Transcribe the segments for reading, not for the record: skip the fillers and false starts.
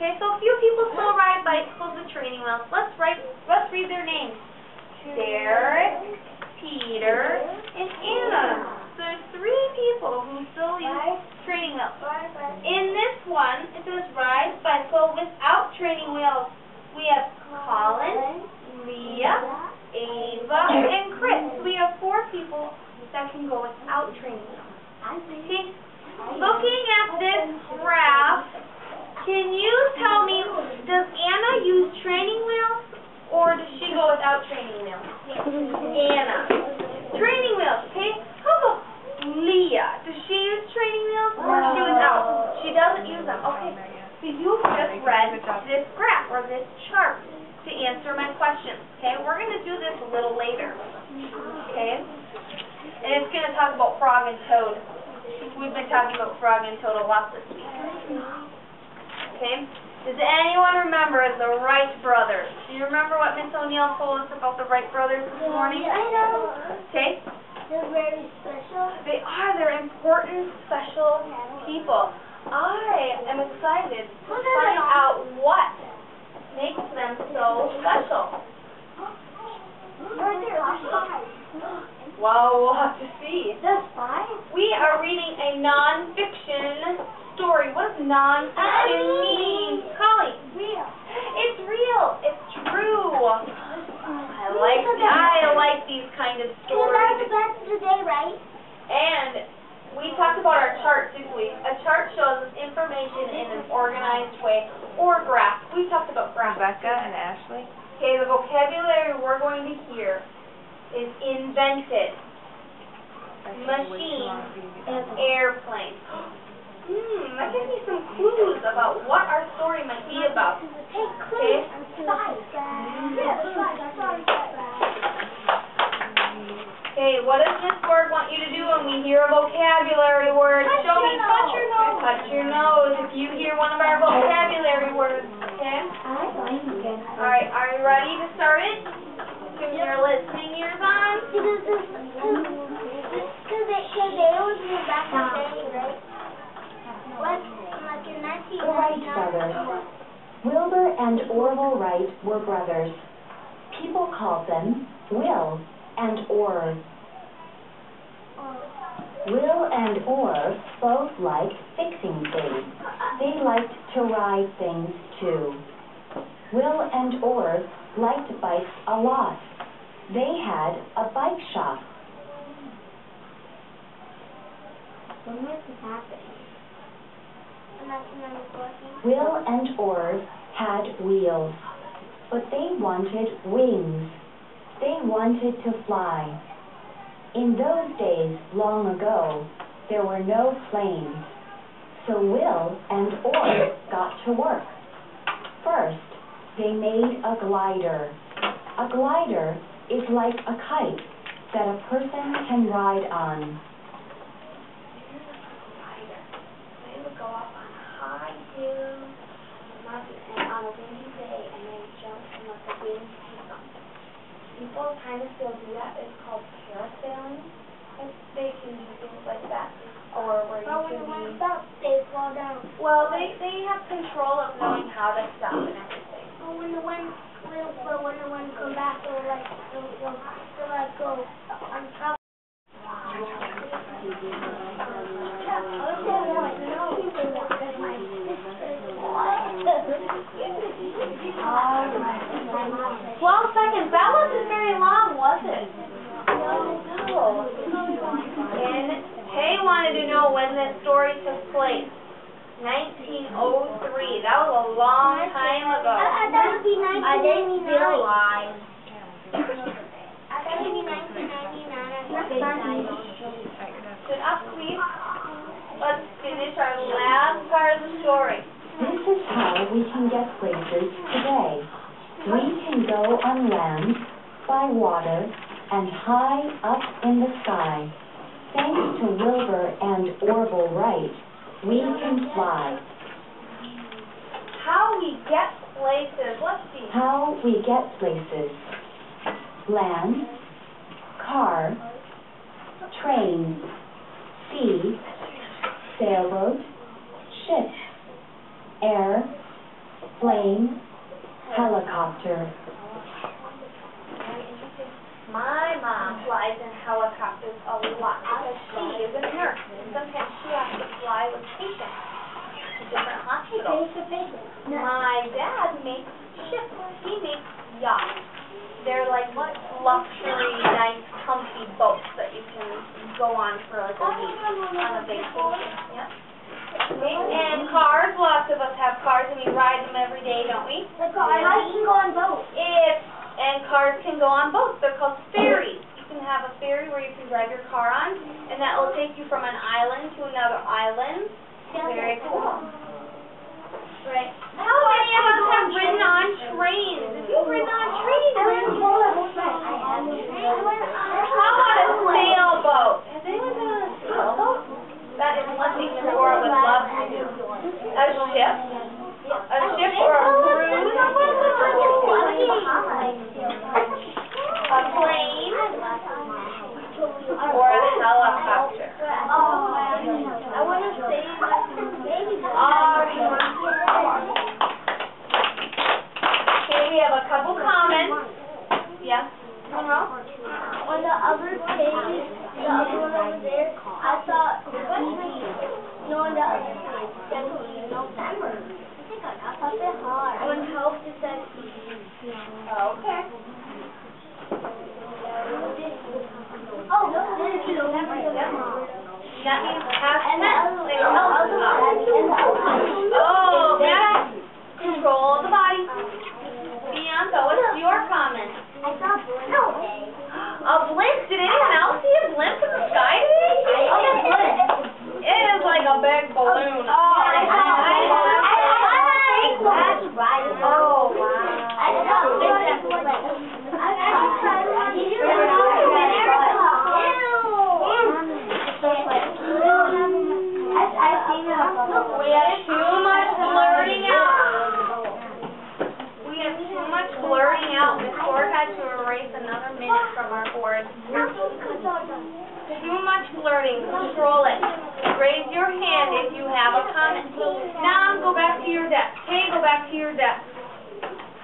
Okay, so a few people still ride bicycles with training wheels. Let's read their names. Derek, Peter, and Anna. So there's 3 people who still use training wheels. In this one, it says ride bicycle without training wheels. We have Colin, Leah, Ava, and Chris. So we have 4 people that can go without training wheels. Okay, looking at this graph, can you tell me, does Anna use training wheels or does she go without training wheels? Anna. Training wheels, okay? How about Leah? Does she use training wheels or is she without? She doesn't use them. Okay, so you've just read this graph or this chart to answer my questions, okay? We're going to do this a little later, okay? And it's going to talk about frog and toad. We've been talking about frog and toad a lot this week. Okay? Does anyone remember the Wright brothers? Do you remember what Miss O'Neill told us about the Wright brothers this morning? I know. Okay? They're very special. They are. They're important, special people. I am excited to find out what makes them so special. Right there, there's 5. Well, we'll have to see. There's 5? We are reading a non-fiction story. What does non-fiction mean? Colleen? Real. It's real. It's true. I like these kind of stories. That's the best of the day, right? And we talked about our chart, didn't we? A chart shows us information in an organized way or graph. We talked about graphs. Rebecca and Ashley. Okay, the vocabulary we're going to hear is invented, machine, and airplane. That gives me some clues about what our story might be about. Hey, clues. Okay, what does Miss Word want you to do when we hear a vocabulary word? Show me. Touch your nose. Touch your nose if you hear one of our vocabulary words. Okay? Alright, are you ready to start it? Put your listening ears on. Because they always move back to day, right? Like in 1999. The Wright brothers. Wilbur and Orville Wright were brothers. People called them Will and Orv. Will and Orv both liked fixing things. They liked to ride things too. Will and Orv liked bikes a lot. They had a bike shop. When was this happening? Will and Orv had wheels, but they wanted wings. They wanted to fly. In those days, long ago, there were no planes. So Will and Orv got to work. First, they made a glider. A glider is like a kite that a person can ride on. Go up on a high hill and on a windy day and then jump and let the wind take them. People kind of still do that. It's called parasailing. They can do things like that. Or where you can when stop, they fall down. Well, they have control of knowing how to stop and everything. But when the wind comes back, they'll go on top. Seconds. That wasn't very long, was it? No. And Kay wanted to know when this story took place. 1903. That was a long time ago. That would be 1999. I didn't realize. That would be 1999. Sit up, please. Let's finish our last part of the story. This is how we can get places today. We can go on land, by water, and high up in the sky. Thanks to Wilbur and Orville Wright, we can fly. How we get places. Let's see. How we get places. Land, car, train, sea, sailboat, ship, air, plane, helicopter. My mom flies in helicopters a lot because she is a nurse. And sometimes she has to fly with patients to different hospitals. My dad makes ships. He makes yachts. They're like luxury, nice, comfy boats that you can go on for like a week on a vacation. Yep. And cars, lots of us have cars and we ride them every day, don't we? How can you go on boats? And cars can go on boats. They're called ferries. You can have a ferry where you can drive your car on, and that will take you from an island to another island. Very cool. Right. How many of us have ridden on trains? If you've ridden on trains, how about a sailboat? Has anyone been on a sailboat? That is one thing Miss Laura would love to do. A ship? A ship or a cruise? A plane? Or a helicopter? I want to say baby. Okay, we have a couple comments. Yeah? Uh-huh. On the other page, the other one over there, I thought, no, on the other page, 17 November. That's it hard. On health, it says Okay. oh, no, this is November. That means past And the tense. other It helps a lot. Oh, yeah. Control the body. Bianca, what's your comment? I saw blue today. A blimp? Did anyone else see a blimp in the sky today? Oh, that's good. It is like a big balloon. Oh, That's right. Oh, wow. I saw a blimp. I've seen it. We have too much blurting out. We have too much blurting out. Miss Ford had to erase another minute from our board. Too much blurting. Control it. Raise your hand if you have a comment. Now go back to your desk. Hey, go back to your desk.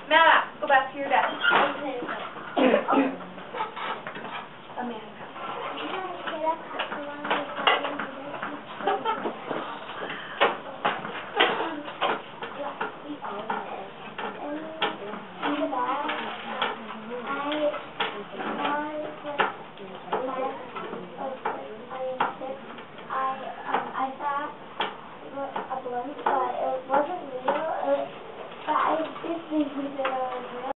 Mara, go back to your desk. Amanda. I saw a blimp, but it wasn't real. But I did think that it was real.